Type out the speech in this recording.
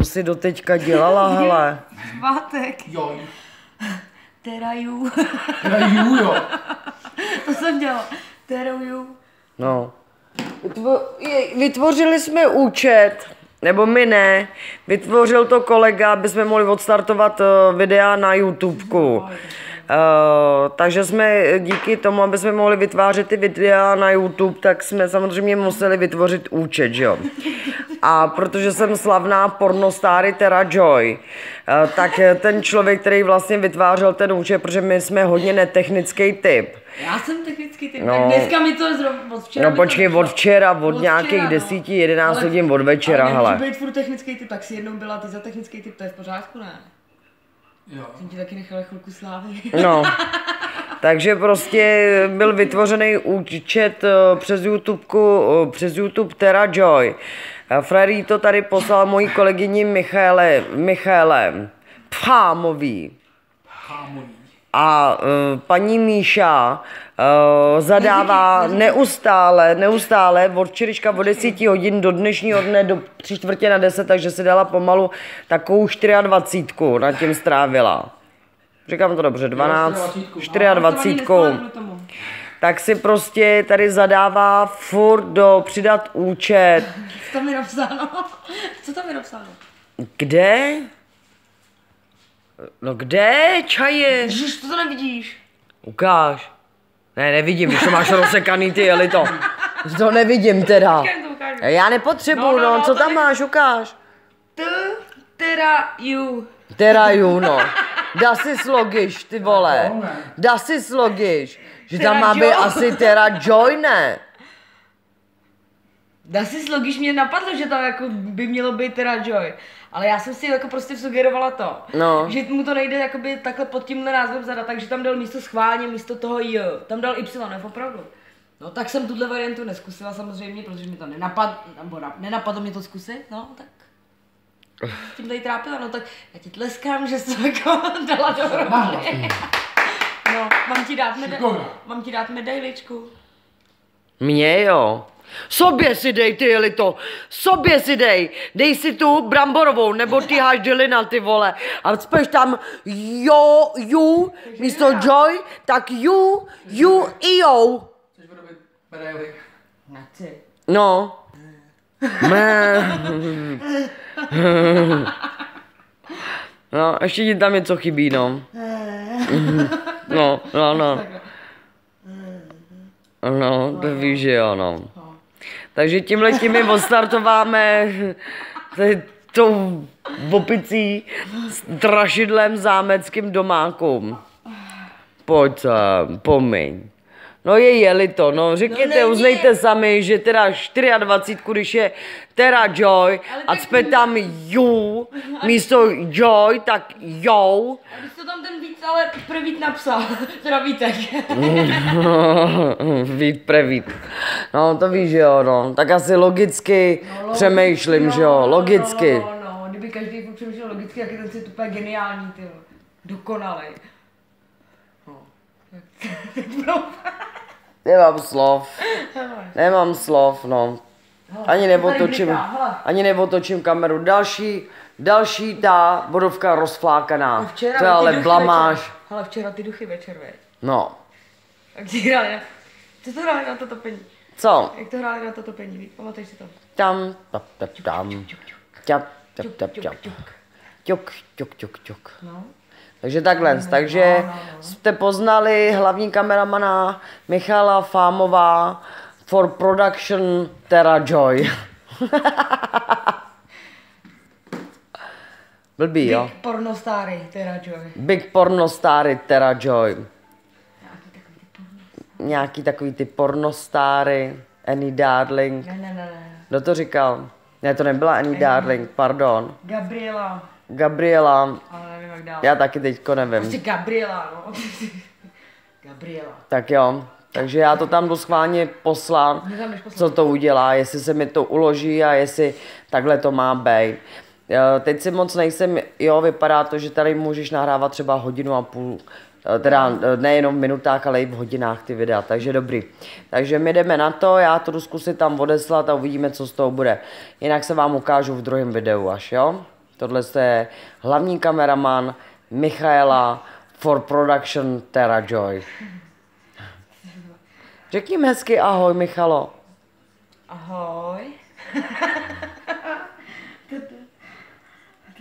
To si doteďka dělala, hele. Svátek. Jo. Teraju. Teraju, jo. To jsem dělala. Teraju. No. Vytvořili jsme účet, nebo my ne, vytvořil to kolega, aby jsme mohli odstartovat videa na YouTubeku. Takže jsme díky tomu, aby jsme mohli vytvářet ty videa na YouTube, tak jsme samozřejmě museli vytvořit účet, že jo. A protože jsem slavná pornostáry Tera Joy, tak ten člověk, který vlastně vytvářel ten účet, protože my jsme hodně netechnický typ. Já jsem technický typ, No. tak dneska mi to zrovna od včera. No počkej, od včera, od nějakých 10, 11 hodin od večera, hele. Ale být furt technický typ, tak si jednou byla ty za technický typ, to je v pořádku, ne? Jo. Jsem ti taky nechala chvilku slávy. No, takže prostě byl vytvořený účet přes YouTube Tera Joy. Freddy to tady poslal mojí kolegyni Michaele Phámový. A paní Míša zadává neustále od včerejška od 10 hodin do dnešního dne do 9:45, takže si dala pomalu takovou 24, nad tím strávila. Říkám to dobře, 12, 24. Tak si prostě tady zadává furt přidat účet. Co tam je napsáno? Co tam je napsáno? Kde? No kde, čaje? Ježiš, to nevidíš. Ukáž. Ne, nevidím, když to máš rozsekaný ty, jeli to. To nevidím teda. Já nepotřebuju, no, co tam máš, ukáž. Teraju. Teraju, no. Da si slogiš, ty vole. Da si slogiš. Že tam má být asi Tera Joy, ne? Da si slogiš, mě napadlo, že tam jako by mělo být Tera Joy. Ale já jsem si jako prostě sugerovala to, no. Že mu to nejde jakoby takhle pod tímhle názvem zadat, takže tam dal místo schválně, místo toho J, tam dal Y, ne, opravdu. No tak jsem tuhle variantu neskusila samozřejmě, protože mi to nenapadlo mě to zkusit, no tak. Tím tady trápila, no tak já ti tleskám, že jsi to jako dala dohromady. No, mám ti dát medailičku. Mně jo. Sobě si dej, ty jelito, sobě si dej, dej si tu bramborovou, nebo ty háš Dylina, ty vole, a spíš tam you, místo Joy, tak you, i jo. Chceš vyrobit medaily? Nechci. No. No, ještě ti tam něco chybí, no. No. No, to víš, že jo, no. Takže tímhletím my odstartováme tou opicí strašidlem zámeckým domákům. Pojď sem, pomiň. No jeli to, no řekněte, uznejte sami, že teda 24, když je Tera Joy a cpe tam you, místo Joy, tak jo. A když to tam ten víc, ale prvít napsal, teda Vítek. Vít prevít. No to víš, že jo, no. Tak asi logicky přemýšlím, že jo, logicky. No, kdyby každý přemýšlel logicky, jak je ten svět úplně geniální, ty dokonalej. Nemám slov, no. Ani neotočím kameru. Další ta vodovka rozflákaná. To je ale blamáž. Hele, včera ty duchy večer, veď. No. Jak ti hráli, co to hráli na to topení? Co? Jak to hráli na to topení, víš? Pamatuješ si to? Tam, tap, ťuk. No. Takže takhle, takže jste poznali hlavní kameramana Michala Fámová for production Tera Joy. Blbý, jo? Big pornostáry Tera Joy. Big pornostáry Tera Joy. Nějaký takový ty pornostáry, Annie Darling. Ne. Kdo to říkal? Ne, to nebyla Annie Darling, pardon. Gabriela. Ale nevím jak dál. Já taky teďko nevím. Prostě Gabriela, no. Gabriela. Tak jo, takže já to tam jdu schválně poslat, co to udělá, jestli se mi to uloží a jestli takhle to má být. Teď si moc nejsem, jo, vypadá to, že tady můžeš nahrávat třeba 1,5 hodiny, teda nejenom v minutách, ale i v hodinách ty videa, takže dobrý. Takže my jdeme na to, já to jdu zkusit tam odeslat a uvidíme, co z toho bude. Jinak se vám ukážu v druhém videu až, jo? Tohle je hlavní kameraman Michaela for Production Terra Joy. Řekni hezky ahoj, Michalo. Ahoj.